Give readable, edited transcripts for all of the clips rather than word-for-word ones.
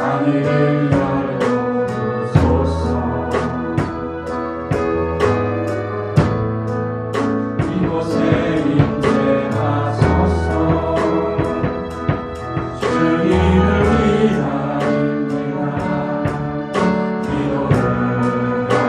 하늘을 열어주소서. 이곳에 임재하소서. 주님을 위하여입니다. 기도를 합니다.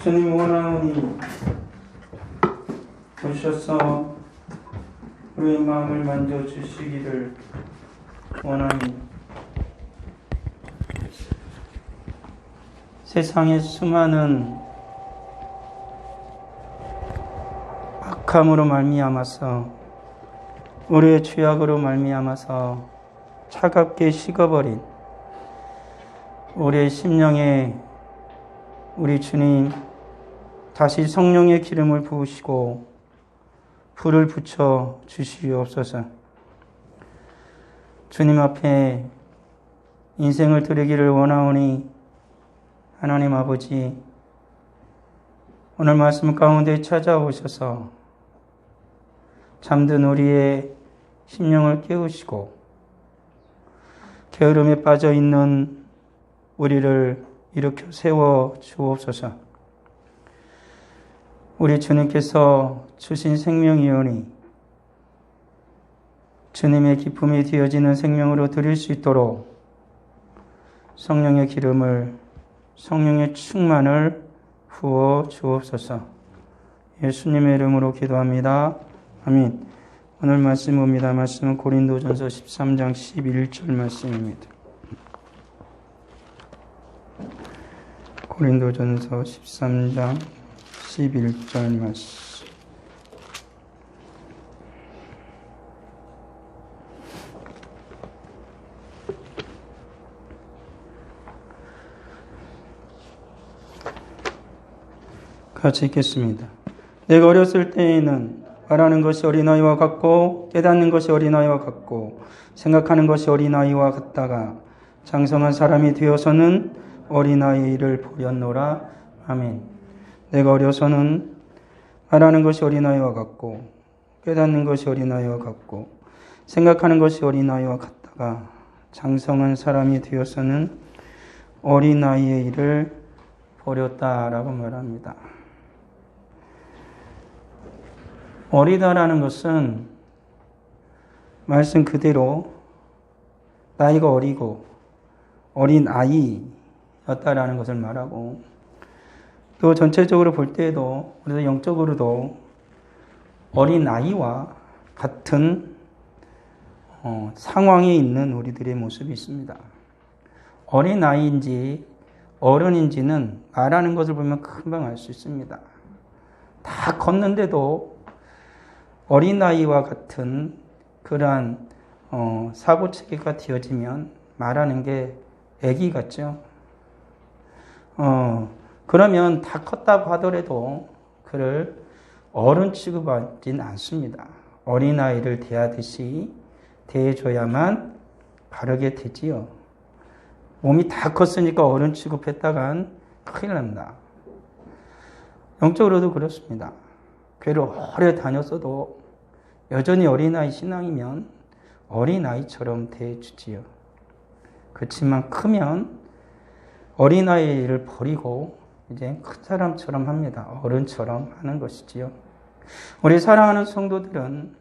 주님 원하오니 오셔서 우리의 마음을 만져주시기를 원하니 세상의 수많은 악함으로 말미암아서 우리의 죄악으로 말미암아서 차갑게 식어버린 우리의 심령에 우리 주님 다시 성령의 기름을 부으시고 불을 붙여 주시옵소서. 주님 앞에 인생을 드리기를 원하오니 하나님 아버지, 오늘 말씀 가운데 찾아오셔서 잠든 우리의 심령을 깨우시고 게으름에 빠져 있는 우리를 일으켜 세워 주옵소서. 우리 주님께서 주신 생명이오니 주님의 기쁨이 되어지는 생명으로 드릴 수 있도록 성령의 기름을, 성령의 충만을 부어 주옵소서. 예수님의 이름으로 기도합니다. 아멘. 오늘 말씀 봅니다. 말씀은 고린도전서 13장 11절 말씀입니다. 고린도전서 13장 11절 말씀. 같이 읽겠습니다. 내가 어렸을 때에는 말하는 것이 어린아이와 같고 깨닫는 것이 어린아이와 같고 생각하는 것이 어린아이와 같다가 장성한 사람이 되어서는 어린아이를 버렸노라. 아멘. 내가 어려서는 말하는 것이 어린아이와 같고 깨닫는 것이 어린아이와 같고 생각하는 것이 어린아이와 같다가 장성한 사람이 되어서는 어린아이의 일을 버렸다라고 말합니다. 어리다라는 것은 말씀 그대로 나이가 어리고 어린 아이였다라는 것을 말하고 또 전체적으로 볼 때에도 그래서 영적으로도 어린 아이와 같은 상황에 있는 우리들의 모습이 있습니다. 어린 아이인지 어른인지는 말하는 것을 보면 금방 알 수 있습니다. 다 컸는데도 어린아이와 같은 그러한 사고체계가 되어지면 말하는 게 애기 같죠. 그러면 다 컸다고 하더라도 그를 어른 취급하진 않습니다. 어린아이를 대하듯이 대해줘야만 바르게 되지요. 몸이 다 컸으니까 어른 취급했다간 큰일 납니다. 영적으로도 그렇습니다. 교회를 오래 다녔어도 여전히 어린아이 신앙이면 어린아이처럼 대해주지요. 그렇지만 크면 어린아이를 버리고 이제 큰 사람처럼 합니다. 어른처럼 하는 것이지요. 우리 사랑하는 성도들은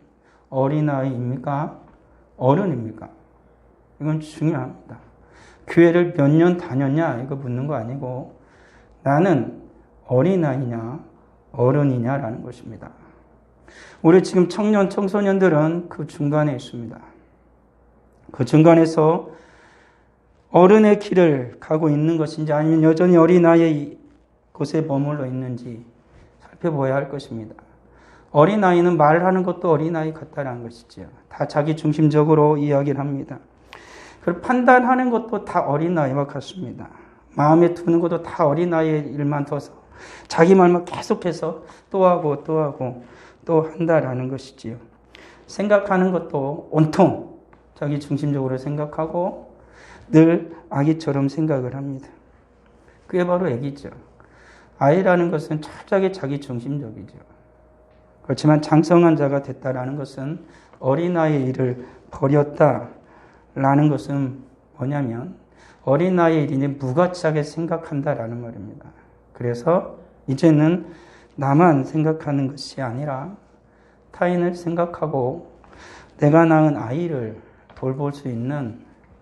어린아이입니까? 어른입니까? 이건 중요합니다. 교회를 몇 년 다녔냐 이거 묻는 거 아니고 나는 어린아이냐 어른이냐라는 것입니다. 우리 지금 청년, 청소년들은 그 중간에 있습니다. 그 중간에서 어른의 길을 가고 있는 것인지 아니면 여전히 어린아이의 곳에 머물러 있는지 살펴봐야 할 것입니다. 어린아이는 말하는 것도 어린아이 같다라는 것이지요. 다 자기 중심적으로 이야기를 합니다. 그리고 판단하는 것도 다 어린아이와 같습니다. 마음에 두는 것도 다 어린아이의 일만 둬서 자기 말만 계속해서 또 하고 또 한다라는 것이지요. 생각하는 것도 온통 자기 중심적으로 생각하고 늘 아기처럼 생각을 합니다. 그게 바로 아기죠. 아이라는 것은 철저하게 자기 중심적이죠. 그렇지만 장성한 자가 됐다라는 것은 어린아이의 일을 버렸다라는 것은 뭐냐면 어린아이의 일이 무가치하게 생각한다라는 말입니다. 그래서 이제는 나만 생각하는 것이 아니라 타인을 생각하고 내가 낳은 아이를 돌볼 수 있는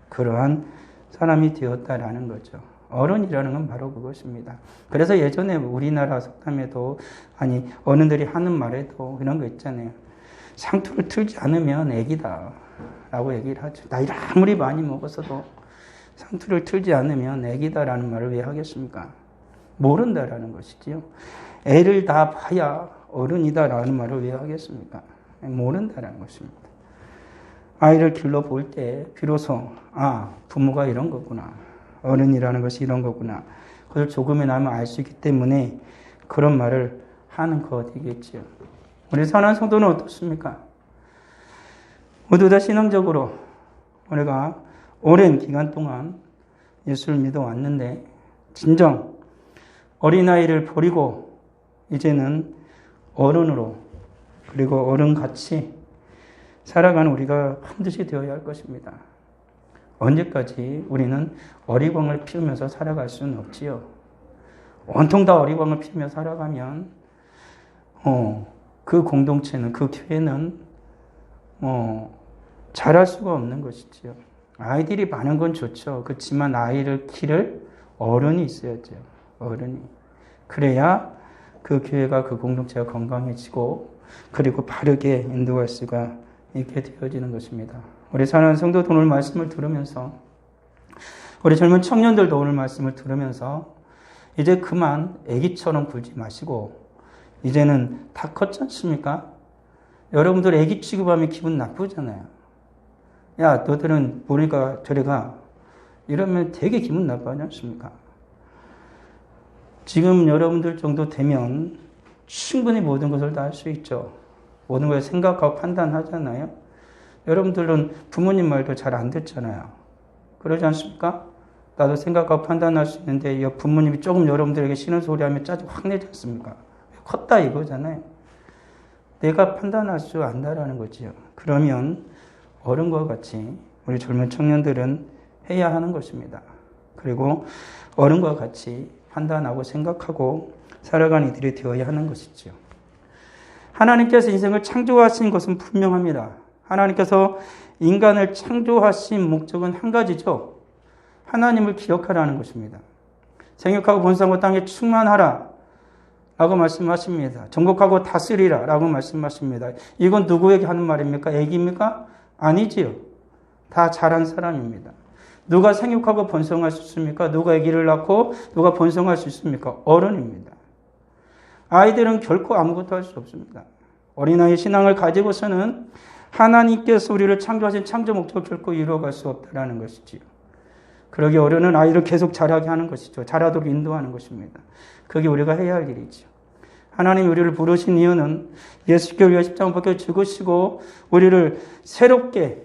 그러한 사람이 되었다라는 거죠. 어른이라는 건 바로 그것입니다. 그래서 예전에 우리나라 속담에도 아니 어른들이 하는 말에도 이런 거 있잖아요. 상투를 틀지 않으면 애기다 라고 얘기를 하죠. 나이를 아무리 많이 먹었어도 상투를 틀지 않으면 애기다라는 말을 왜 하겠습니까? 모른다라는 것이지요. 애를 다 봐야 어른이다라는 말을 왜 하겠습니까? 모른다라는 것입니다. 아이를 길러볼 때 비로소 부모가 이런 거구나. 어른이라는 것이 이런 거구나. 그걸 조금이나마 알 수 있기 때문에 그런 말을 하는 것이겠지요. 우리 사랑하는 성도는 어떻습니까? 모두 다 신앙적으로 우리가 오랜 기간 동안 예수를 믿어왔는데 진정 어린아이를 버리고 이제는 어른으로 그리고 어른같이 살아가는 우리가 반드시 되어야 할 것입니다. 언제까지 우리는 어리광을 피우면서 살아갈 수는 없지요. 온통 다 어리광을 피우며 살아가면 그 공동체는, 그 교회는 잘할 수가 없는 것이지요. 아이들이 많은 건 좋죠. 그렇지만 아이를 기를 어른이 있어야죠. 어른이. 그래야 그 교회가, 그 공동체가 건강해지고 그리고 바르게 인도할 수가 있게 되어지는 것입니다. 우리 사랑하는 성도들 오늘 말씀을 들으면서, 우리 젊은 청년들도 오늘 말씀을 들으면서 이제 그만 애기처럼 굴지 마시고, 이제는 다 컸지 않습니까? 여러분들 애기 취급하면 기분 나쁘잖아요. 야, 너들은 보니까 저리 가. 이러면 되게 기분 나빠하지 않습니까? 지금 여러분들 정도 되면 충분히 모든 것을 다 할 수 있죠. 모든 걸 생각하고 판단하잖아요. 여러분들은 부모님 말도 잘 안 듣잖아요. 그러지 않습니까? 나도 생각하고 판단할 수 있는데 부모님이 조금 여러분들에게 싫은 소리 하면 짜증 확 내지 않습니까? 컸다 이거잖아요. 내가 판단할 수 안다라는 거지요. 그러면 어른과 같이 우리 젊은 청년들은 해야 하는 것입니다. 그리고 어른과 같이 판단하고 생각하고 살아가는 이들이 되어야 하는 것이지요. 하나님께서 인생을 창조하신 것은 분명합니다. 하나님께서 인간을 창조하신 목적은 한 가지죠. 하나님을 기억하라는 것입니다. 생육하고 번성하고 땅에 충만하라 라고 말씀하십니다. 정복하고 다스리라 라고 말씀하십니다. 이건 누구에게 하는 말입니까? 애기입니까? 아니지요. 다 자란 사람입니다. 누가 생육하고 번성할 수 있습니까? 누가 아기를 낳고 누가 번성할 수 있습니까? 어른입니다. 아이들은 결코 아무것도 할 수 없습니다. 어린아이 신앙을 가지고서는 하나님께서 우리를 창조하신 창조 목적을 결코 이루어갈 수 없다는 것이지요. 그러기 어른은 아이를 계속 자라게 하는 것이죠. 자라도록 인도하는 것입니다. 그게 우리가 해야 할 일이죠. 하나님이 우리를 부르신 이유는 예수께서 우리가 십자가 밖에 죽으시고 우리를 새롭게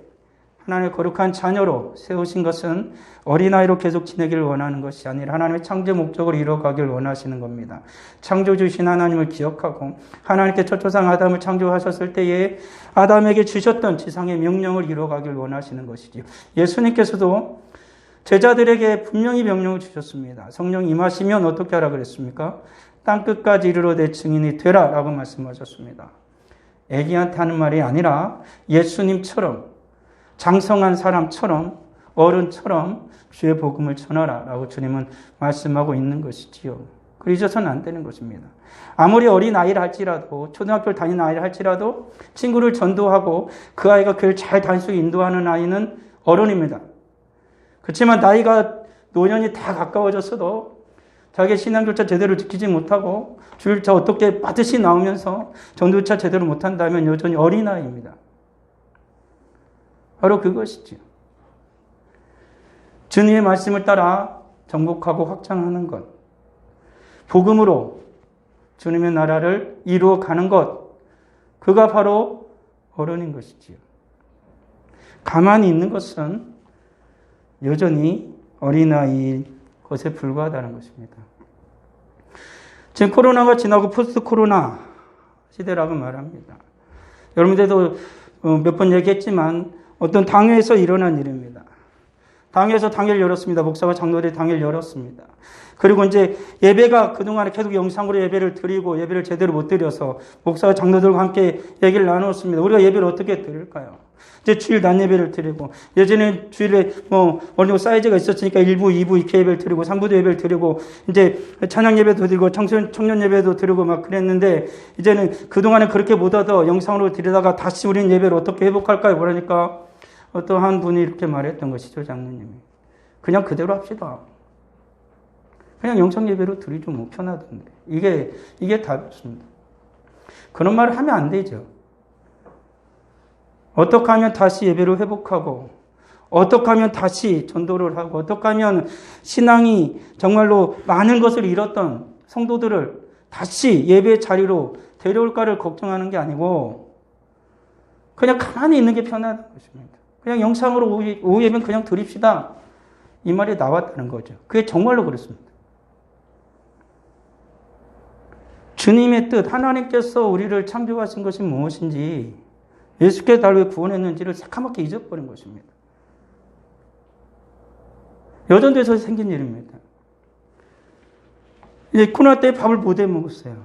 하나님의 거룩한 자녀로 세우신 것은 어린아이로 계속 지내기를 원하는 것이 아니라 하나님의 창조 목적을 이루어가기를 원하시는 겁니다. 창조주신 하나님을 기억하고 하나님께 첫 조상 아담을 창조하셨을 때에 아담에게 주셨던 지상의 명령을 이루어가기를 원하시는 것이지요. 예수님께서도 제자들에게 분명히 명령을 주셨습니다. 성령이 임하시면 어떻게 하라 그랬습니까? 땅끝까지 이르러 내 증인이 되라 라고 말씀하셨습니다. 애기한테 하는 말이 아니라 예수님처럼 장성한 사람처럼 어른처럼 주의 복음을 전하라 라고 주님은 말씀하고 있는 것이지요. 그러셔서는 안 되는 것입니다. 아무리 어린 아이를 할지라도 초등학교를 다니는 아이를 할지라도 친구를 전도하고 그 아이가 교회를 잘 다닐 수 있게 인도하는 아이는 어른입니다. 그렇지만 나이가 노년이 다 가까워졌어도 자기의 신앙조차 제대로 지키지 못하고 주일차 어떻게 빠듯이 나오면서 전도차 제대로 못한다면 여전히 어린아이입니다. 바로 그것이죠. 주님의 말씀을 따라 정복하고 확장하는 것. 복음으로 주님의 나라를 이루어가는 것. 그가 바로 어른인 것이지요. 가만히 있는 것은 여전히 어린아이 것에 불과하다는 것입니다. 지금 코로나가 지나고 포스트 코로나 시대라고 말합니다. 여러분들도 몇 번 얘기했지만 어떤 당회에서 일어난 일입니다. 당회에서 당회를 열었습니다. 목사와 장로들이 당회를 열었습니다. 그리고 이제 예배가 그동안에 계속 영상으로 예배를 드리고 예배를 제대로 못 드려서 목사와 장로들과 함께 얘기를 나누었습니다. 우리가 예배를 어떻게 드릴까요? 이제 주일 낮 예배를 드리고 예전에 주일에 어느 정도 사이즈가 있었으니까 1부, 2부 이렇게 예배를 드리고 3부도 예배를 드리고 이제 찬양 예배도 드리고 청년 예배도 드리고 막 그랬는데 이제는 그동안에 그렇게 못하다 영상으로 드리다가 다시 우리는 예배를 어떻게 회복할까요? 그러니까 어떠한 분이 이렇게 말했던 것이죠, 장로님이. 그냥 그대로 합시다. 그냥 영상 예배로 드리죠, 뭐 편하던데. 이게 답이었습니다. 그런 말을 하면 안 되죠. 어떻게 하면 다시 예배를 회복하고, 어떻게 하면 다시 전도를 하고, 어떻게 하면 신앙이 정말로 많은 것을 잃었던 성도들을 다시 예배 자리로 데려올까를 걱정하는 게 아니고, 그냥 가만히 있는 게 편하다는 것입니다. 그냥 영상으로 오후 예배는 그냥 드립시다. 이 말이 나왔다는 거죠. 그게 정말로 그렇습니다. 주님의 뜻, 하나님께서 우리를 창조하신 것이 무엇인지, 예수께서 나를 왜 구원했는지를 새카맣게 잊어버린 것입니다. 여전도에서 생긴 일입니다. 이제 코로나 때 밥을 못 해 먹었어요.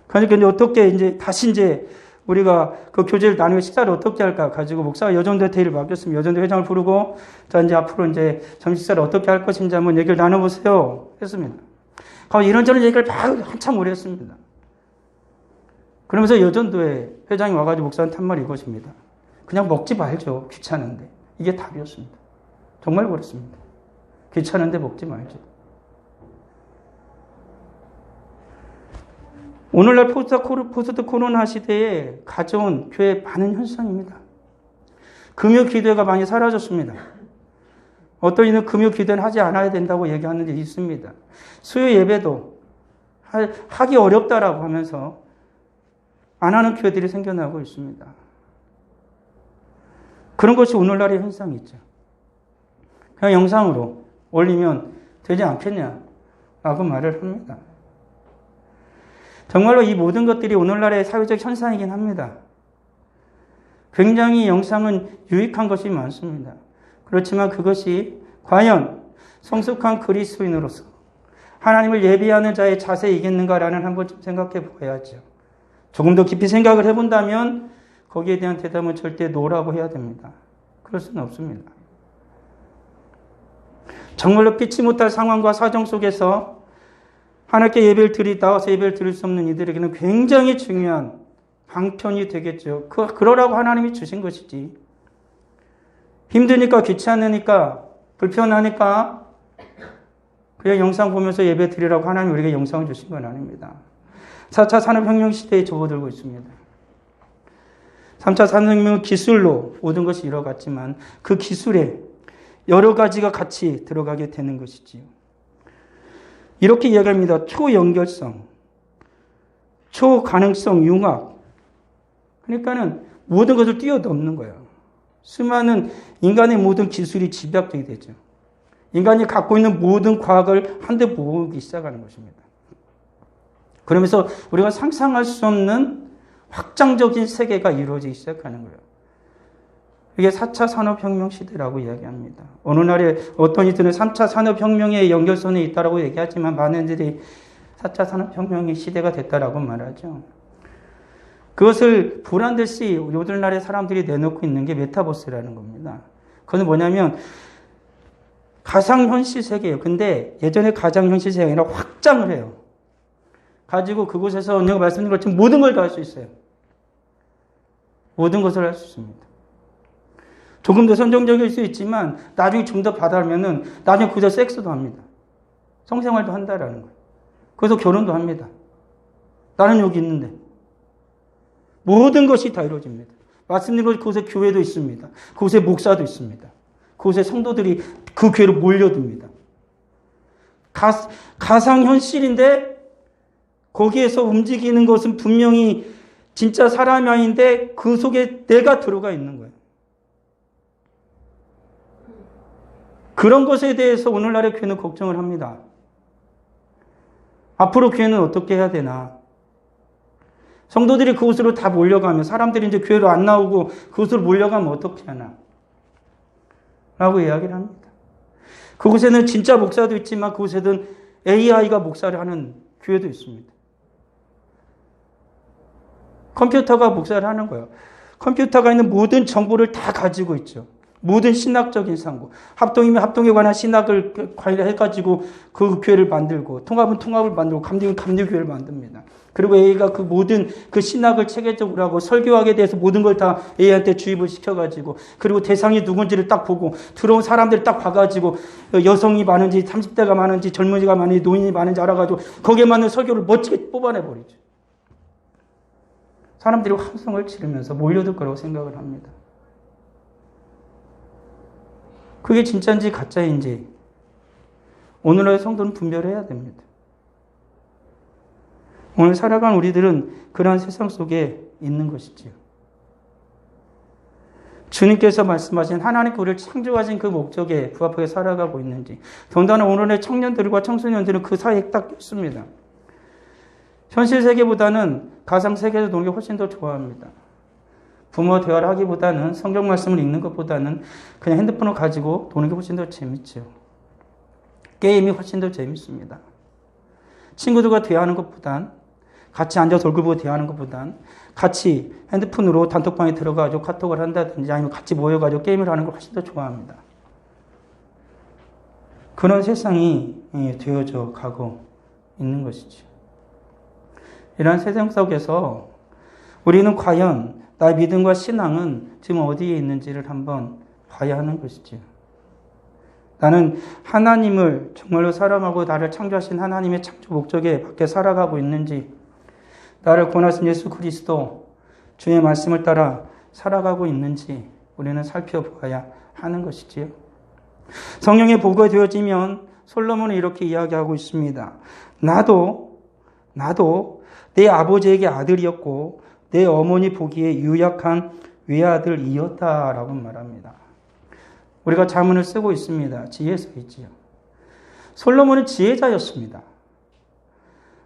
그러니까 이제 어떻게 이제 다시 이제 우리가 그 교제를 나누고 식사를 어떻게 할까 가지고 목사가 여전도 대의를 맡겼으면 여전도 회장을 부르고 자 이제 앞으로 이제 점심 식사를 어떻게 할 것인지 한번 얘기를 나눠보세요 했습니다. 그럼 이런저런 얘기를 막 한참 오래 했습니다. 그러면서 여전도에 회장이 와가지고 목사한테 한 말이 이것입니다. 그냥 먹지 말죠. 귀찮은데. 이게 답이었습니다. 정말 그렇습니다. 귀찮은데 먹지 말죠. 오늘날 포스트 코로나 시대에 가져온 교회의 많은 현상입니다. 금요 기도회가 많이 사라졌습니다. 어떤 이는 금요 기도회는 하지 않아야 된다고 얘기하는 데 있습니다. 수요 예배도 하기 어렵다라고 하면서 안 하는 교회들이 생겨나고 있습니다. 그런 것이 오늘날의 현상이 있죠. 그냥 영상으로 올리면 되지 않겠냐라고 말을 합니다. 정말로 이 모든 것들이 오늘날의 사회적 현상이긴 합니다. 굉장히 영상은 유익한 것이 많습니다. 그렇지만 그것이 과연 성숙한 그리스도인으로서 하나님을 예비하는 자의 자세이겠는가라는 한 번쯤 생각해 보아야죠. 조금 더 깊이 생각을 해본다면 거기에 대한 대답은 절대 노라고 해야 됩니다. 그럴 수는 없습니다. 정말로 피치 못할 상황과 사정 속에서 하나님께 예배를 나와서 예배를 드릴 수 없는 이들에게는 굉장히 중요한 방편이 되겠죠. 그러라고 하나님이 주신 것이지. 힘드니까 귀찮으니까 불편하니까 그냥 영상 보면서 예배 드리라고 하나님이 우리에게 영상을 주신 건 아닙니다. 4차 산업혁명 시대에 접어들고 있습니다. 3차 산업혁명 기술로 모든 것이 이뤄갔지만 그 기술에 여러 가지가 같이 들어가게 되는 것이지요. 이렇게 이야기합니다. 초연결성, 초가능성, 융합. 그러니까는 모든 것을 뛰어넘는 거예요. 수많은 인간의 모든 기술이 집약되게 되죠. 인간이 갖고 있는 모든 과학을 한데 모으기 시작하는 것입니다. 그러면서 우리가 상상할 수 없는 확장적인 세계가 이루어지기 시작하는 거예요. 이게 4차 산업혁명 시대라고 이야기합니다. 어느 날에 어떤 이들은 3차 산업혁명의 연결선에 있다라고 얘기하지만 많은 이들이 4차 산업혁명의 시대가 됐다라고 말하죠. 그것을 보란듯이 오늘날의 사람들이 내놓고 있는 게 메타버스라는 겁니다. 그건 뭐냐면 가상현실 세계예요. 근데 예전에 가상현실 세계가 아니라 확장을 해요. 가지고 그곳에서 언니가 말씀드린 것처럼 모든 걸 다 할 수 있어요. 모든 것을 할 수 있습니다. 조금 더 선정적일 수 있지만 나중에 좀 더 받아하면은 나중에 그저 섹스도 합니다. 성생활도 한다라는 거예요. 그래서 결혼도 합니다. 나는 여기 있는데. 모든 것이 다 이루어집니다. 말씀드린 것 그곳에 교회도 있습니다. 그곳에 목사도 있습니다. 그곳에 성도들이 그 교회로 몰려듭니다. 가상현실인데 거기에서 움직이는 것은 분명히 진짜 사람이 아닌데 그 속에 내가 들어가 있는 거예요. 그런 것에 대해서 오늘날의 교회는 걱정을 합니다. 앞으로 교회는 어떻게 해야 되나? 성도들이 그곳으로 다 몰려가면 사람들이 이제 교회로 안 나오고 그곳으로 몰려가면 어떻게 하나? 라고 이야기를 합니다. 그곳에는 진짜 목사도 있지만 그곳에는 AI가 목사를 하는 교회도 있습니다. 컴퓨터가 목사를 하는 거예요. 컴퓨터가 있는 모든 정보를 다 가지고 있죠. 모든 신학적인 상고, 합동이면 합동에 관한 신학을 관리해가지고 그 교회를 만들고, 통합은 통합을 만들고, 감리는 감리교회를 만듭니다. 그리고 A가 그 모든 그 신학을 체계적으로 하고 설교학에 대해서 모든 걸 다 A한테 주입을 시켜가지고, 그리고 대상이 누군지를 딱 보고, 들어온 사람들을 딱 봐가지고, 여성이 많은지, 30대가 많은지, 젊은이가 많은지, 노인이 많은지 알아가지고, 거기에 맞는 설교를 멋지게 뽑아내버리죠. 사람들이 환성을 치르면서 몰려들 거라고 생각을 합니다. 그게 진짜인지 가짜인지 오늘날의 성도는 분별해야 됩니다. 오늘 살아가는 우리들은 그러한 세상 속에 있는 것이지요. 주님께서 말씀하신 하나님께 우리를 창조하신 그 목적에 부합하게 살아가고 있는지, 더군다나 오늘의 청년들과 청소년들은 그 사이에 딱 있습니다. 현실 세계보다는 가상 세계에서 노는 게 훨씬 더 좋아합니다. 부모 대화를 하기보다는 성경 말씀을 읽는 것보다는 그냥 핸드폰을 가지고 노는 게 훨씬 더 재밌죠. 게임이 훨씬 더 재밌습니다. 친구들과 대화하는 것보단 같이 앉아서 얼굴 보고 대화하는 것보단 같이 핸드폰으로 단톡방에 들어가서 카톡을 한다든지 아니면 같이 모여가지고 게임을 하는 걸 훨씬 더 좋아합니다. 그런 세상이 되어져 가고 있는 것이죠. 이러한 세상 속에서 우리는 과연 나의 믿음과 신앙은 지금 어디에 있는지를 한번 봐야 하는 것이죠. 나는 하나님을 정말로 사랑하고 나를 창조하신 하나님의 창조 목적에 밖에 살아가고 있는지, 나를 구원하신 예수 그리스도 주의 말씀을 따라 살아가고 있는지 우리는 살펴보아야 하는 것이지요. 성령의 보고가 되어지면 솔로몬은 이렇게 이야기하고 있습니다. 나도 내 아버지에게 아들이었고 내 어머니 보기에 유약한 외아들이었다라고 말합니다. 우리가 자문을 쓰고 있습니다. 지혜서 있지요. 솔로몬은 지혜자였습니다.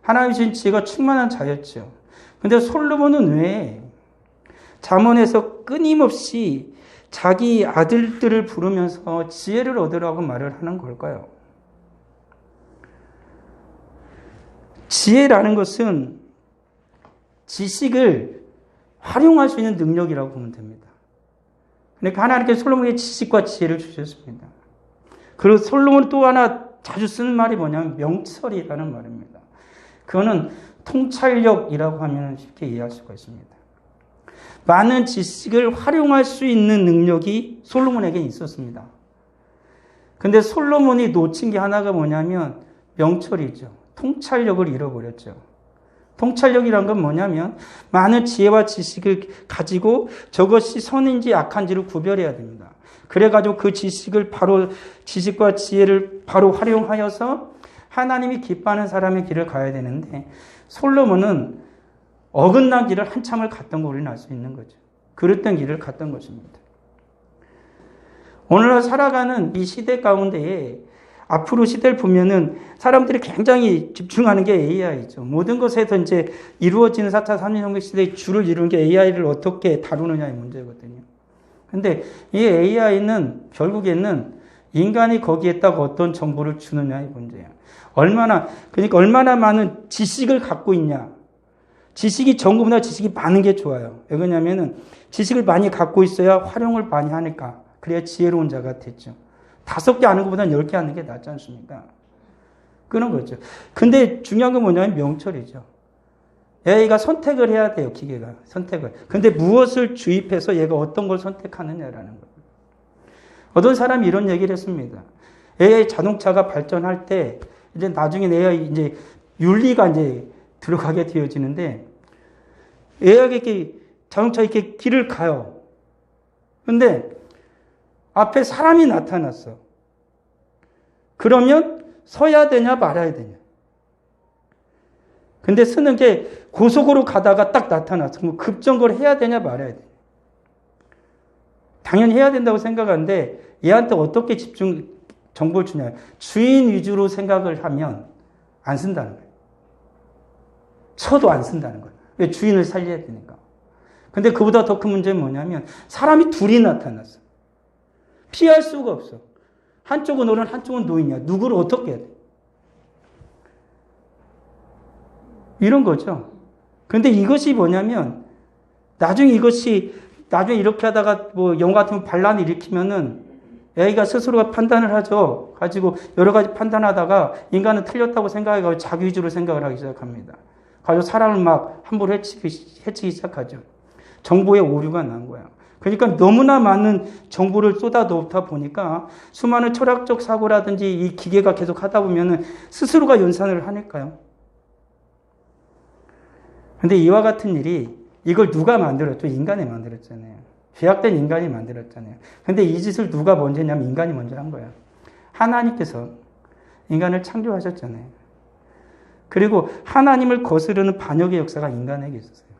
하나님 주신 지혜가 충만한 자였죠. 근데 솔로몬은 왜 잠언에서 끊임없이 자기 아들들을 부르면서 지혜를 얻으라고 말을 하는 걸까요? 지혜라는 것은 지식을 활용할 수 있는 능력이라고 보면 됩니다. 그러니까 하나님께서 솔로몬에게 지식과 지혜를 주셨습니다. 그리고 솔로몬 또 하나 자주 쓰는 말이 뭐냐면 명철이라는 말입니다. 그거는 통찰력이라고 하면 쉽게 이해할 수가 있습니다. 많은 지식을 활용할 수 있는 능력이 솔로몬에게 있었습니다. 근데 솔로몬이 놓친 게 하나가 뭐냐면 명철이죠. 통찰력을 잃어버렸죠. 통찰력이란 건 뭐냐면 많은 지혜와 지식을 가지고 저것이 선인지 악한지를 구별해야 됩니다. 그래가지고 그 지식과 지혜를 바로 활용하여서 하나님이 기뻐하는 사람의 길을 가야 되는데 솔로몬은 어긋난 길을 한참을 갔던 걸 우리는 알 수 있는 거죠. 그릇된 길을 갔던 것입니다. 오늘날 살아가는 이 시대 가운데에 앞으로 시대를 보면은 사람들이 굉장히 집중하는 게 AI죠. 모든 것에서 이제 이루어지는 4차 산업혁명 시대의 주를 이루는 게 AI를 어떻게 다루느냐의 문제거든요. 근데 이 AI는 결국에는 인간이 거기에다가 어떤 정보를 주느냐의 문제예요. 그러니까 얼마나 많은 지식을 갖고 있냐. 지식이 정보보다 지식이 많은 게 좋아요. 왜 그러냐면은 지식을 많이 갖고 있어야 활용을 많이 하니까. 그래야 지혜로운 자가 됐죠. 5개 아는 것보다는 10개 아는 게 낫지 않습니까? 그런 거죠. 근데 중요한 건 뭐냐면 명철이죠. 얘가 선택을 해야 돼요, 기계가. 선택을. 근데 무엇을 주입해서 얘가 어떤 걸 선택하느냐라는 거예요. 어떤 사람이 이런 얘기를 했습니다. AI 자동차가 발전할 때, 이제 나중에 AI 이제 윤리가 이제 들어가게 되어지는데, AI가 이렇게 자동차 이렇게 길을 가요. 근데 앞에 사람이 나타났어. 그러면 서야 되냐 말아야 되냐. 근데 쓰는 게 고속으로 가다가 딱 나타났어. 그럼 급정거를 해야 되냐 말아야 되냐. 당연히 해야 된다고 생각하는데 얘한테 어떻게 정보를 주냐. 주인 위주로 생각을 하면 안 쓴다는 거예요. 서도 안 쓴다는 거예요. 왜? 주인을 살려야 되니까. 근데 그보다 더 큰 문제는 뭐냐면 사람이 둘이 나타났어. 피할 수가 없어. 한쪽은 어른, 한쪽은 노인이야. 누구를 어떻게 해야 돼? 이런 거죠. 근데 이것이 뭐냐면, 나중에 이렇게 하다가 뭐 영화 같은 반란을 일으키면은 AI가 스스로가 판단을 하죠. 가지고 여러 가지 판단하다가 인간은 틀렸다고 생각해가지고 자기 위주로 생각을 하기 시작합니다. 가지고 사람을 막 함부로 해치기 시작하죠. 정보의 오류가 난 거야. 그러니까 너무나 많은 정보를 쏟아놓다 보니까 수많은 철학적 사고라든지 이 기계가 계속 하다 보면은 스스로가 연산을 하니까요. 근데 이와 같은 일이 이걸 누가 만들었죠? 인간이 만들었잖아요. 죄악된 인간이 만들었잖아요. 근데 이 짓을 누가 먼저 했냐면 인간이 먼저 한 거야. 하나님께서 인간을 창조하셨잖아요. 그리고 하나님을 거스르는 반역의 역사가 인간에게 있었어요.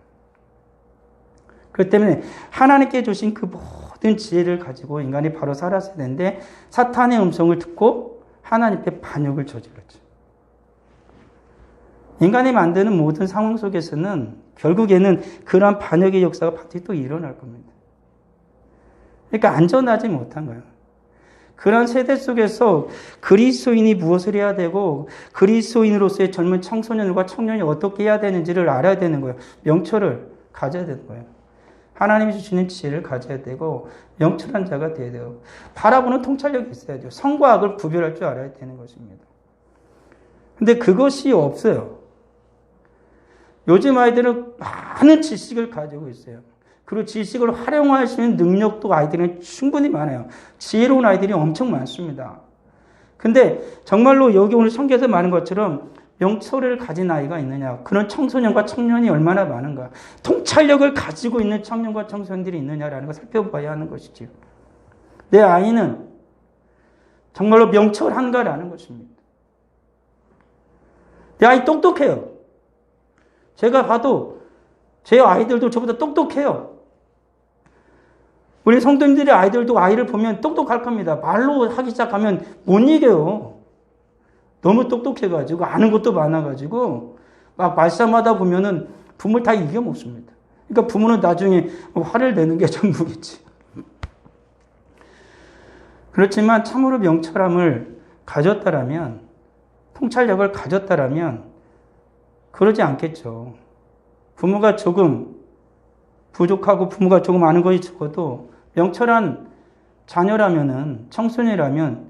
그렇기 때문에 하나님께 주신 그 모든 지혜를 가지고 인간이 바로 살았어야 되는데 사탄의 음성을 듣고 하나님께 반역을 저질렀죠. 인간이 만드는 모든 상황 속에서는 결국에는 그러한 반역의 역사가 반드시 또 일어날 겁니다. 그러니까 안전하지 못한 거예요. 그런 세대 속에서 그리스도인이 무엇을 해야 되고 그리스도인으로서의 젊은 청소년과 청년이 어떻게 해야 되는지를 알아야 되는 거예요. 명철을 가져야 되는 거예요. 하나님이 주시는 지혜를 가져야 되고 명철한 자가 되어야 돼요. 바라보는 통찰력이 있어야 돼요. 선과 악을 구별할 줄 알아야 되는 것입니다. 근데 그것이 없어요. 요즘 아이들은 많은 지식을 가지고 있어요. 그리고 지식을 활용할 수 있는 능력도 아이들은 충분히 많아요. 지혜로운 아이들이 엄청 많습니다. 근데 정말로 여기 오늘 성경에서 말한 것처럼 명철을 가진 아이가 있느냐, 그런 청소년과 청년이 얼마나 많은가, 통찰력을 가지고 있는 청년과 청소년들이 있느냐라는 걸 살펴봐야 하는 것이죠. 내 아이는 정말로 명철한가라는 것입니다. 내 아이 똑똑해요. 제가 봐도 제 아이들도 저보다 똑똑해요. 우리 성도님들의 아이들도 아이를 보면 똑똑할 겁니다. 말로 하기 시작하면 못 이겨요. 너무 똑똑해가지고 아는 것도 많아가지고 막 말싸움하다 보면은 부모를 다 이겨 먹습니다. 그러니까 부모는 나중에 화를 내는 게 전부겠지. 그렇지만 참으로 명철함을 가졌다라면, 통찰력을 가졌다라면 그러지 않겠죠. 부모가 조금 부족하고 부모가 조금 아는 것이 적어도 명철한 자녀라면은, 청소년이라면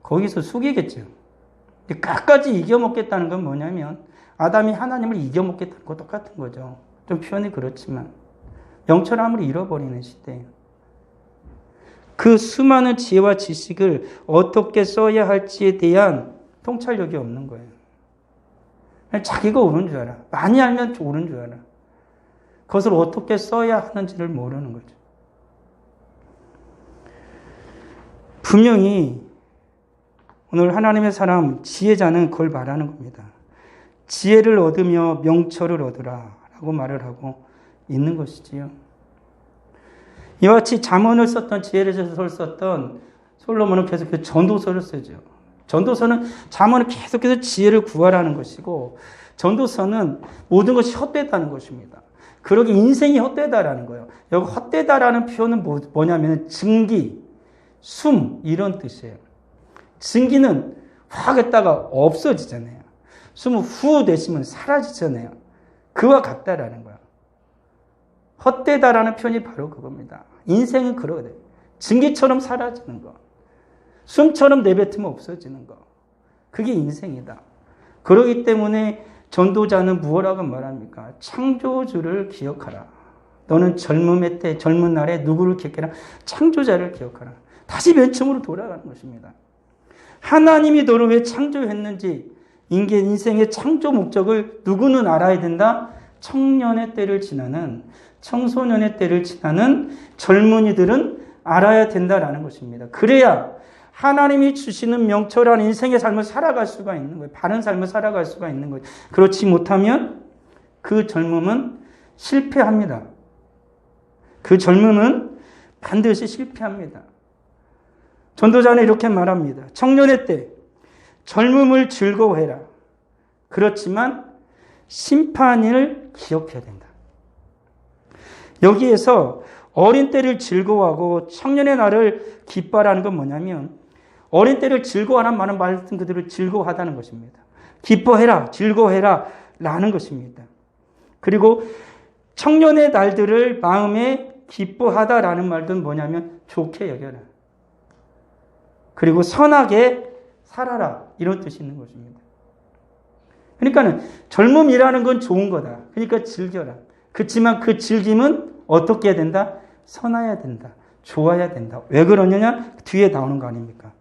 거기서 숙이겠죠. 끝까지 이겨먹겠다는 건 뭐냐면 아담이 하나님을 이겨먹겠다는 거 똑같은 거죠. 좀 표현이 그렇지만 명철함을 잃어버리는 시대예요. 그 수많은 지혜와 지식을 어떻게 써야 할지에 대한 통찰력이 없는 거예요. 자기가 옳은 줄 알아. 많이 알면 옳은 줄 알아. 그것을 어떻게 써야 하는지를 모르는 거죠. 분명히 오늘 하나님의 사람 지혜자는 그걸 말하는 겁니다. 지혜를 얻으며 명철을 얻으라 라고 말을 하고 있는 것이지요. 이와 같이 잠언을 썼던, 지혜를 썼던 솔로몬은 계속해서 전도서를 쓰죠. 전도서는 잠언을 계속해서 지혜를 구하라는 것이고, 전도서는 모든 것이 헛되다는 것입니다. 그러기 인생이 헛되다라는 거예요. 여기 헛되다라는 표현은 뭐냐면 증기, 숨 이런 뜻이에요. 증기는 확 했다가 없어지잖아요. 숨은 후 내쉬면 사라지잖아요. 그와 같다라는 거예요. 헛되다라는 표현이 바로 그겁니다. 인생은 그러거든요. 증기처럼 사라지는 거. 숨처럼 내뱉으면 없어지는 거. 그게 인생이다. 그러기 때문에 전도자는 무엇라고 말합니까? 창조주를 기억하라. 너는 젊음의 때, 젊은 날에 누구를 기억해라? 창조자를 기억하라. 다시 맨 처음으로 돌아가는 것입니다. 하나님이 너를 왜 창조했는지, 인생의 창조 목적을 누구는 알아야 된다? 청년의 때를 지나는, 청소년의 때를 지나는 젊은이들은 알아야 된다라는 것입니다. 그래야 하나님이 주시는 명철한 인생의 삶을 살아갈 수가 있는 거예요. 바른 삶을 살아갈 수가 있는 거예요. 그렇지 못하면 그 젊음은 실패합니다. 그 젊음은 반드시 실패합니다. 전도자는 이렇게 말합니다. 청년의 때 젊음을 즐거워해라. 그렇지만 심판을 기억해야 된다. 여기에서 어린 때를 즐거워하고 청년의 날을 기뻐하라는 건 뭐냐면, 어린 때를 즐거워하는 말은 말씀 그대로 즐거워하다는 것입니다. 기뻐해라, 즐거워해라 라는 것입니다. 그리고 청년의 날들을 마음에 기뻐하다라는 말도 뭐냐면 좋게 여겨라. 그리고 선하게 살아라, 이런 뜻이 있는 것입니다. 그러니까는 젊음이라는 건 좋은 거다. 그러니까 즐겨라. 그렇지만 그 즐김은 어떻게 해야 된다? 선해야 된다. 좋아야 된다. 왜 그러느냐? 뒤에 나오는 거 아닙니까?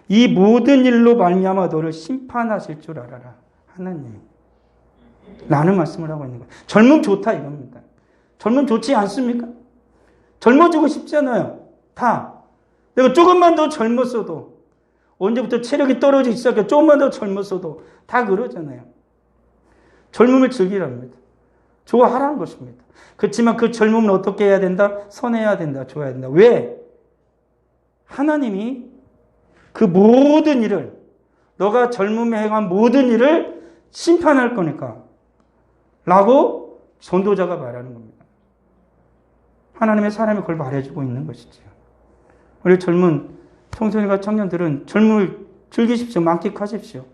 이 모든 일로 말미암아 너를 심판하실 줄 알아라. 하나님. 라는 말씀을 하고 있는 거예요. 젊음 좋다 이겁니다. 젊음 좋지 않습니까? 젊어지고 싶잖아요. 다. 내가 조금만 더 젊었어도, 언제부터 체력이 떨어지기 시작해 조금만 더 젊었어도 다 그러잖아요. 젊음을 즐기랍니다. 좋아하라는 것입니다. 그렇지만 그 젊음은 어떻게 해야 된다? 선해야 된다. 좋아야 된다. 왜? 하나님이 그 모든 일을, 너가 젊음에 행한 모든 일을 심판할 거니까 라고 전도자가 말하는 겁니다. 하나님의 사람이 그걸 말해주고 있는 것이죠. 우리 젊은 청소년과 청년들은 젊음을 즐기십시오. 만끽하십시오.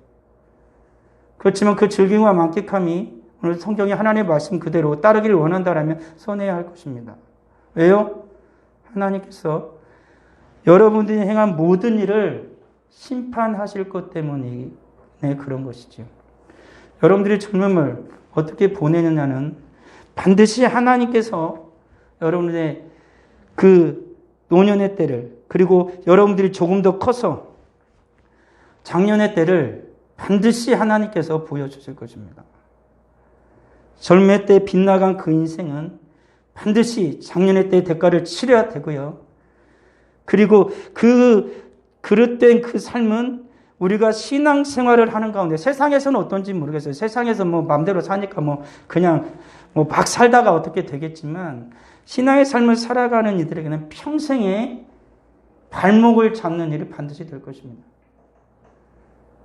그렇지만 그 즐김과 만끽함이 오늘 성경의 하나님의 말씀 그대로 따르기를 원한다면 선해야 할 것입니다. 왜요? 하나님께서 여러분들이 행한 모든 일을 심판하실 것 때문에 그런 것이죠. 여러분들의 젊음을 어떻게 보내느냐는 반드시 하나님께서 여러분들의 그 노년의 때를, 그리고 여러분들이 조금 더 커서 장년의 때를 반드시 하나님께서 보여주실 것입니다. 젊을 때 빗나간 그 인생은 반드시 장년의 때의 대가를 치러야 되고요. 그리고 그 그릇된 그 삶은 우리가 신앙생활을 하는 가운데, 세상에서는 어떤지 모르겠어요. 세상에서 뭐 마음대로 사니까 그냥 막 살다가 어떻게 되겠지만, 신앙의 삶을 살아가는 이들에게는 평생에 발목을 잡는 일이 반드시 될 것입니다.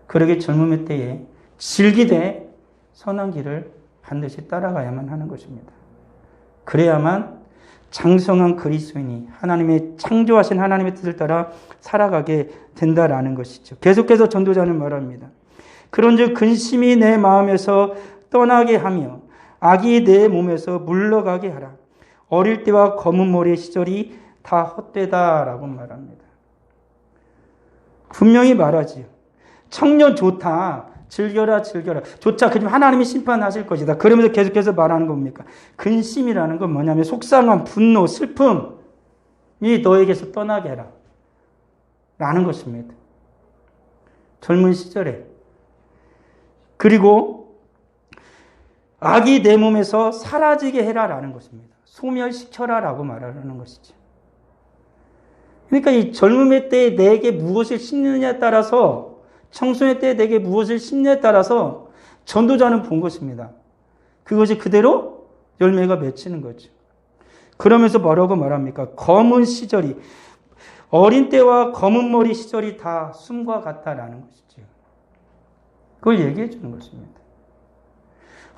그러기 젊음의 때에 즐기되 선한 길을 반드시 따라가야만 하는 것입니다. 그래야만 장성한 그리스도인이 하나님의 창조하신 하나님의 뜻을 따라 살아가게 된다라는 것이죠. 계속해서 전도자는 말합니다. 그런즉 근심이 내 마음에서 떠나게 하며 악이 내 몸에서 물러가게 하라. 어릴 때와 검은 머리의 시절이 다 헛되다라고 말합니다. 분명히 말하지요. 청년 좋다. 즐겨라. 좋자. 그지만 하나님이 심판하실 것이다. 그러면서 계속해서 말하는 겁니까? 근심이라는 건 뭐냐면 속상함, 분노, 슬픔이 너에게서 떠나게 해라. 라는 것입니다. 젊은 시절에. 그리고 악이 내 몸에서 사라지게 해라. 라는 것입니다. 소멸시켜라. 라고 말하는 것이죠. 그러니까 이 젊음의 때에 내게 무엇을 심느냐에 따라서, 청소년 때에 내게 무엇을 심느냐에 따라서 전도자는 본 것입니다. 그것이 그대로 열매가 맺히는 거죠. 그러면서 뭐라고 말합니까? 검은 시절이, 어린 때와 검은 머리 시절이 다 숨과 같다라는 것이죠. 그걸 얘기해 주는 것입니다.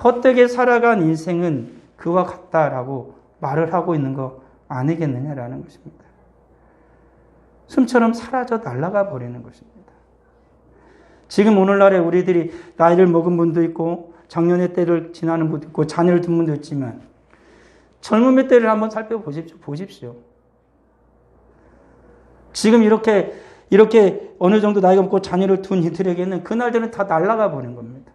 헛되게 살아간 인생은 그와 같다라고 말을 하고 있는 거 아니겠느냐라는 것입니다. 숨처럼 사라져 날아가 버리는 것입니다. 지금 오늘날에 우리들이 나이를 먹은 분도 있고 장년의 때를 지나는 분도 있고 자녀를 둔 분도 있지만 젊음의 때를 한번 살펴보십시오. 지금 이렇게 어느 정도 나이가 먹고 자녀를 둔 이들에게는 그날들은 다 날아가 버린 겁니다.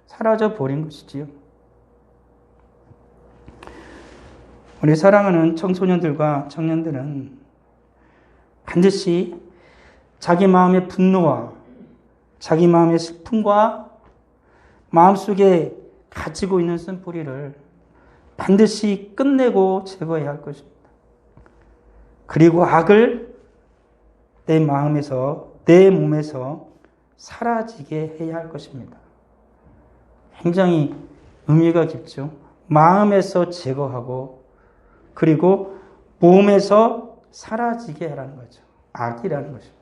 사라져 버린 것이지요. 우리 사랑하는 청소년들과 청년들은 반드시 자기 마음의 분노와 자기 마음의 슬픔과 마음속에 가지고 있는 쓴뿌리를 반드시 끝내고 제거해야 할 것입니다. 그리고 악을 내 마음에서, 내 몸에서 사라지게 해야 할 것입니다. 굉장히 의미가 깊죠. 마음에서 제거하고 그리고 몸에서 사라지게 하라는 거죠. 악이라는 것입니다.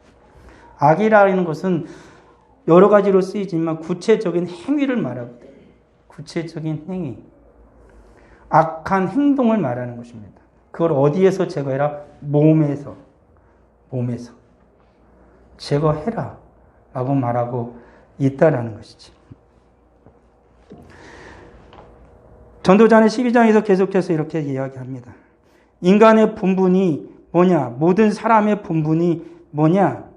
악이라는 것은 여러 가지로 쓰이지만 구체적인 행위를 말하거든요. 구체적인 행위. 악한 행동을 말하는 것입니다. 그걸 어디에서 제거해라? 몸에서. 제거해라. 라고 말하고 있다라는 것이지. 전도자는 12장에서 계속해서 이렇게 이야기합니다. 인간의 본분이 뭐냐? 모든 사람의 본분이 뭐냐?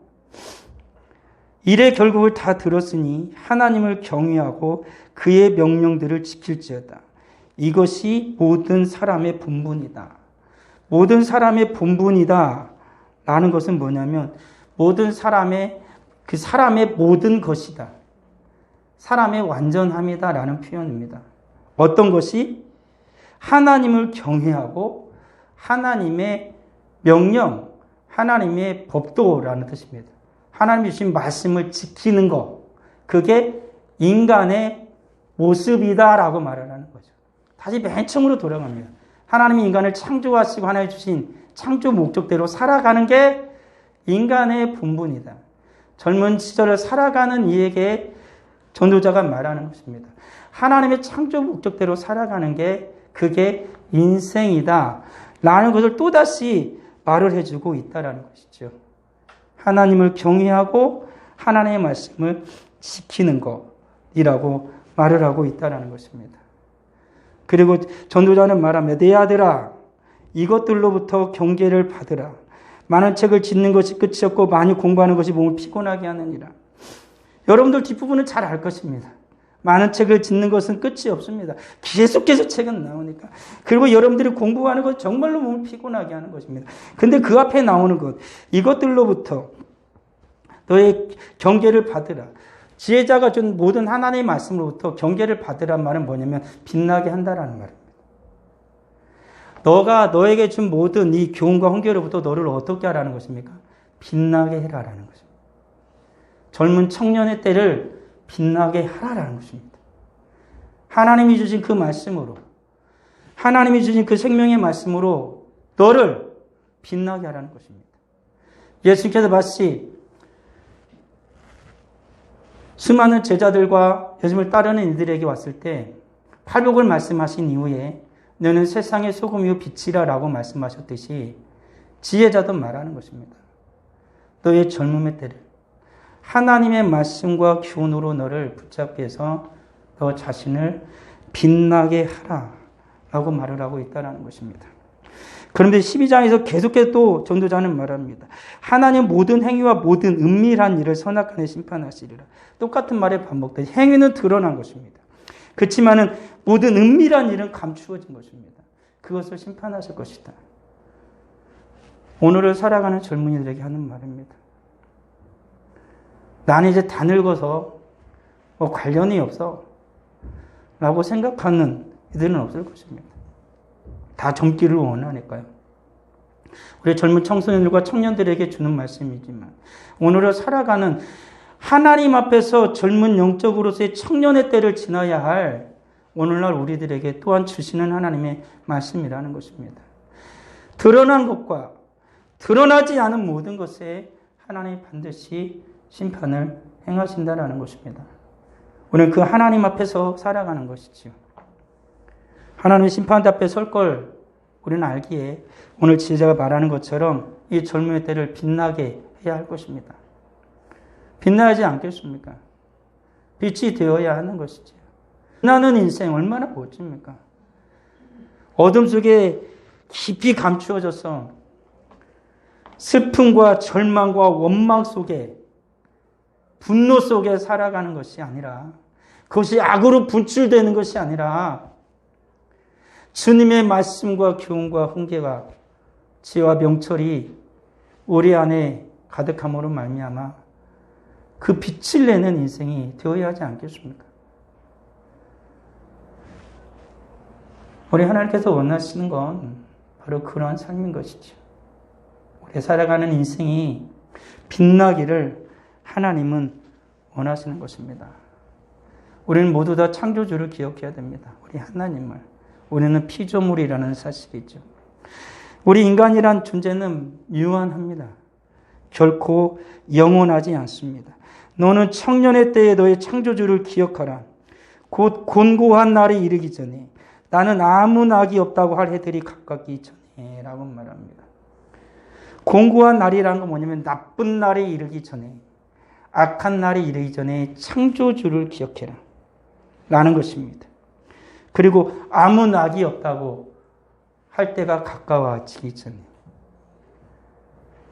일의 결국을 다 들었으니 하나님을 경외하고 그의 명령들을 지킬지어다. 이것이 모든 사람의 본분이다. 모든 사람의 본분이다. 라는 것은 뭐냐면 모든 사람의 모든 것이다. 사람의 완전함이다. 라는 표현입니다. 어떤 것이? 하나님을 경외하고 하나님의 명령, 하나님의 법도라는 뜻입니다. 하나님이 주신 말씀을 지키는 것, 그게 인간의 모습이다라고 말을 하는 거죠. 다시 맨 처음으로 돌아갑니다. 하나님이 인간을 창조하시고 하나님 주신 창조 목적대로 살아가는 게 인간의 본분이다. 젊은 시절을 살아가는 이에게 전도자가 말하는 것입니다. 하나님의 창조 목적대로 살아가는 게 그게 인생이다 라는 것을 또다시 말을 해주고 있다는 것이죠. 하나님을 경외하고 하나님의 말씀을 지키는 것이라고 말을 하고 있다는 것입니다. 그리고 전도자는 말합니다. 내 아들아, 이것들로부터 경계를 받으라. 많은 책을 짓는 것이 끝이 없고 많이 공부하는 것이 몸을 피곤하게 하느니라. 여러분들 뒷부분은 잘 알 것입니다. 많은 책을 짓는 것은 끝이 없습니다. 계속해서 책은 나오니까. 그리고 여러분들이 공부하는 것 정말로 몸을 피곤하게 하는 것입니다. 근데 그 앞에 나오는 것, 이것들로부터 너의 경계를 받으라. 지혜자가 준 모든 하나님의 말씀으로부터 경계를 받으란 말은 뭐냐면 빛나게 한다라는 말입니다. 너가 너에게 준 모든 이 교훈과 훈계로부터 너를 어떻게 하라는 것입니까? 빛나게 해라라는 것입니다. 젊은 청년의 때를 빛나게 하라라는 것입니다. 하나님이 주신 그 말씀으로, 하나님이 주신 그 생명의 말씀으로 너를 빛나게 하라는 것입니다. 예수님께서 마치 수많은 제자들과 예수님을 따르는 이들에게 왔을 때 팔복을 말씀하신 이후에 너는 세상의 소금이요 빛이라 라고 말씀하셨듯이 지혜자도 말하는 것입니다. 너의 젊음의 때를 하나님의 말씀과 교훈으로 너를 붙잡게 해서 너 자신을 빛나게 하라 라고 말을 하고 있다는 것입니다. 그런데 12장에서 계속해서 또 전도자는 말합니다. 하나님 모든 행위와 모든 은밀한 일을 선악간에 심판하시리라. 똑같은 말의 반복돼. 행위는 드러난 것입니다. 그렇지만은 모든 은밀한 일은 감추어진 것입니다. 그것을 심판하실 것이다. 오늘을 살아가는 젊은이들에게 하는 말입니다. 나는 이제 다 늙어서 뭐 관련이 없어 라고 생각하는 이들은 없을 것입니다. 다 젊기를 원하니까요. 우리 젊은 청소년들과 청년들에게 주는 말씀이지만 오늘을 살아가는 하나님 앞에서 젊은 영적으로서의 청년의 때를 지나야 할 오늘날 우리들에게 또한 주시는 하나님의 말씀이라는 것입니다. 드러난 것과 드러나지 않은 모든 것에 하나님이 반드시 심판을 행하신다는 것입니다. 오늘 그 하나님 앞에서 살아가는 것이지요. 하나님의 심판 앞에 설 걸 우리는 알기에 오늘 지혜자가 말하는 것처럼 이 젊음의 때를 빛나게 해야 할 것입니다. 빛나지 않겠습니까? 빛이 되어야 하는 것이지요. 빛나는 인생 얼마나 멋집니까? 어둠 속에 깊이 감추어져서 슬픔과 절망과 원망 속에 분노 속에 살아가는 것이 아니라 그것이 악으로 분출되는 것이 아니라 주님의 말씀과 교훈과 훈계가 지혜와 명철이 우리 안에 가득함으로 말미암아 그 빛을 내는 인생이 되어야 하지 않겠습니까? 우리 하나님께서 원하시는 건 바로 그러한 삶인 것이죠. 우리 살아가는 인생이 빛나기를 하나님은 원하시는 것입니다. 우리는 모두 다 창조주를 기억해야 됩니다. 우리 하나님을. 우리는 피조물이라는 사실이죠. 우리 인간이란 존재는 유한합니다. 결코 영원하지 않습니다. 너는 청년의 때에 너의 창조주를 기억하라. 곧 곤고한 날이 이르기 전에 나는 아무 낙이 없다고 할 해들이 가깝기 전에 라고 말합니다. 곤고한 날이라는 건 뭐냐면 나쁜 날이 이르기 전에 악한 날이 이르기 전에 창조주를 기억해라 라는 것입니다. 그리고 아무 낙이 없다고 할 때가 가까워지기 전에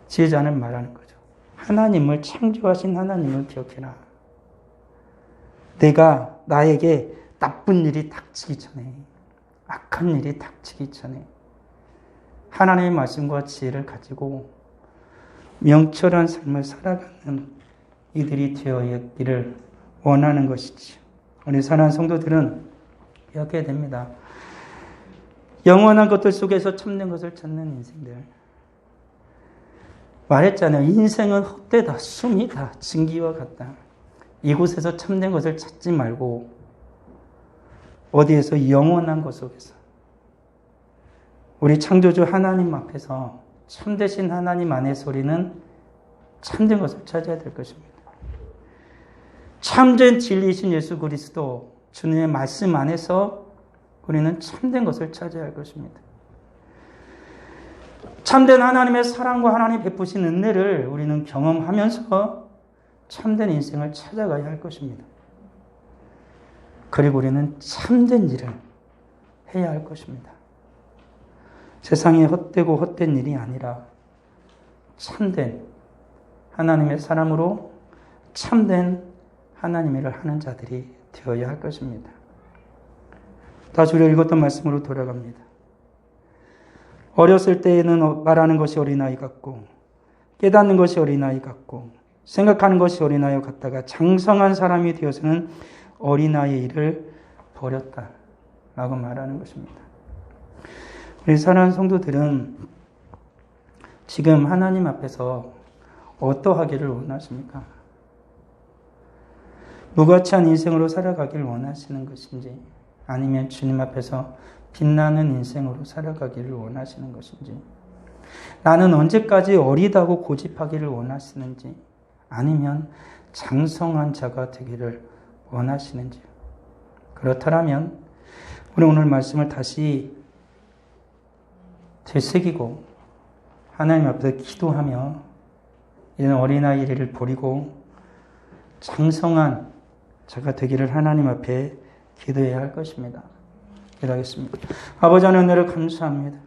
지혜자는 말하는 거죠. 하나님을 창조하신 하나님을 기억해라. 내가 나에게 나쁜 일이 닥치기 전에 악한 일이 닥치기 전에 하나님의 말씀과 지혜를 가지고 명철한 삶을 살아가는 이들이 되어야기를 원하는 것이지요. 우리 사랑하는 성도들은 기억해야 됩니다. 영원한 것들 속에서 참된 것을 찾는 인생들. 말했잖아요. 인생은 헛되다. 숨이다. 증기와 같다. 이곳에서 참된 것을 찾지 말고 어디에서 영원한 것 속에서 우리 창조주 하나님 앞에서 참되신 하나님 안의 소리는 참된 것을 찾아야 될 것입니다. 참된 진리이신 예수 그리스도 주님의 말씀 안에서 우리는 참된 것을 찾아야 할 것입니다. 참된 하나님의 사랑과 하나님 베푸신 은혜를 우리는 경험하면서 참된 인생을 찾아가야 할 것입니다. 그리고 우리는 참된 일을 해야 할 것입니다. 세상에 헛되고 헛된 일이 아니라 참된 하나님의 사람으로 참된 하나님의 일을 하는 자들이 되어야 할 것입니다. 다시 우리가 읽었던 말씀으로 돌아갑니다. 어렸을 때에는 말하는 것이 어린아이 같고 깨닫는 것이 어린아이 같고 생각하는 것이 어린아이 같다가 장성한 사람이 되어서는 어린아이의 일을 버렸다 라고 말하는 것입니다. 우리 사랑하는 성도들은 지금 하나님 앞에서 어떠하기를 원하십니까? 무가치한 인생으로 살아가기를 원하시는 것인지 아니면 주님 앞에서 빛나는 인생으로 살아가기를 원하시는 것인지 나는 언제까지 어리다고 고집하기를 원하시는지 아니면 장성한 자가 되기를 원하시는지 그렇다면 우리 오늘 말씀을 다시 되새기고 하나님 앞에서 기도하며 이런 어린아이 일을 버리고 장성한 자가 되기를 하나님 앞에 기도해야 할 것입니다. 기도하겠습니다. 아버지 하나님 은혜를 감사합니다.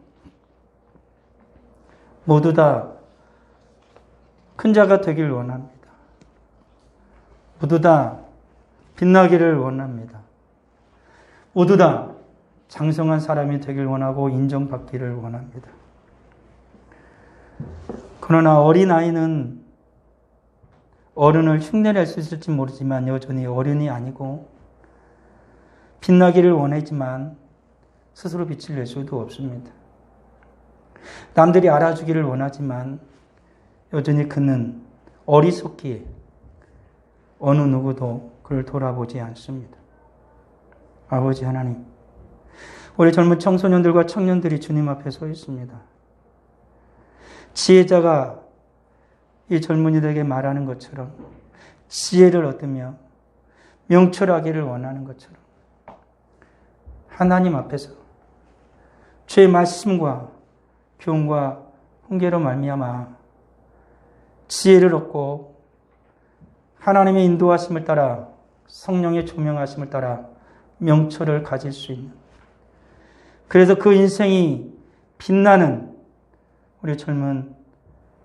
모두 다 큰 자가 되기를 원합니다. 모두 다 빛나기를 원합니다. 모두 다 장성한 사람이 되길 원하고 인정받기를 원합니다. 그러나 어린아이는 어른을 흉내낼 수 있을지 모르지만 여전히 어른이 아니고 빛나기를 원하지만 스스로 빛을 낼 수도 없습니다. 남들이 알아주기를 원하지만 여전히 그는 어리석기에 어느 누구도 그를 돌아보지 않습니다. 아버지 하나님, 우리 젊은 청소년들과 청년들이 주님 앞에 서 있습니다. 지혜자가 이 젊은이들에게 말하는 것처럼 지혜를 얻으며 명철하기를 원하는 것처럼 하나님 앞에서 주의 말씀과 교훈과 훈계로 말미암아 지혜를 얻고 하나님의 인도하심을 따라 성령의 조명하심을 따라 명철을 가질 수 있는 그래서 그 인생이 빛나는 우리 젊은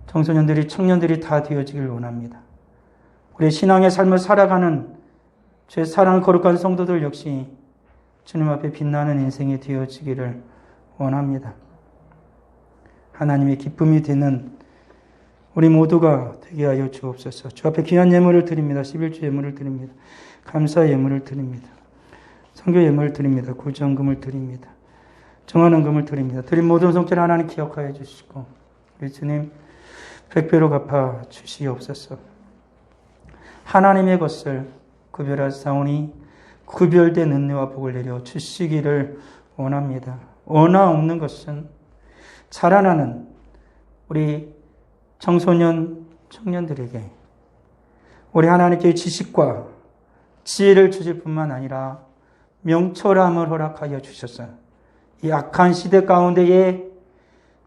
청소년들이 청년들이 다 되어지길 원합니다. 우리 신앙의 삶을 살아가는 주의 사랑 거룩한 성도들 역시 주님 앞에 빛나는 인생이 되어지기를 원합니다. 하나님의 기쁨이 되는 우리 모두가 되게 하여 주옵소서. 주 앞에 귀한 예물을 드립니다. 11주 예물을 드립니다. 감사의 예물을 드립니다. 선교 예물을 드립니다. 구정금을 드립니다. 정한 금을 드립니다. 드린 모든 성질 하나님 기억하여 주시고 우리 주님 100배로 갚아 주시옵소서. 하나님의 것을 구별하사오니 구별된 은혜와 복을 내려 주시기를 원합니다. 원하 없는 것은 자라나는 우리 청소년, 청년들에게 우리 하나님께 지식과 지혜를 주실 뿐만 아니라 명철함을 허락하여 주셨어요. 이 악한 시대 가운데에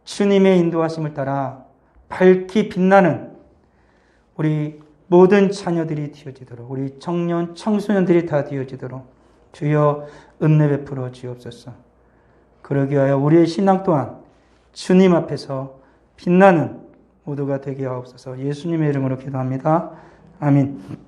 주님의 인도하심을 따라 밝히 빛나는 우리 모든 자녀들이 되어지도록 우리 청년, 청소년들이 다 되어지도록 주여 은혜 베풀어 주옵소서. 그러기 위하여 우리의 신앙 또한 주님 앞에서 빛나는 모두가 되게 하옵소서. 예수님의 이름으로 기도합니다. 아멘.